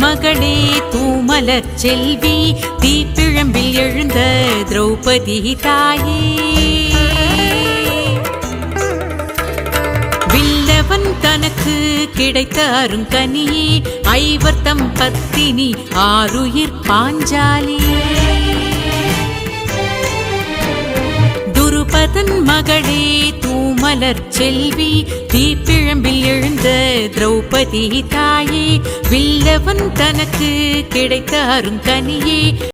மகளே தூமலர் செல்வி தீப்பிழம்பில் எழுந்த திரௌபதி தாயே வில்லவன் தனக்கு கிடைத்த அருங்கனியே ஐவர்த்தம் பத்தினி ஆருயிர் பாஞ்சாலி துருபதன் மகளே தூமலர் செல்வி தீப்பிழம்பில் எழுந்த திரௌபதி தாயே வில்லவன் தனக்கு கிடைத்த அருங்கனியே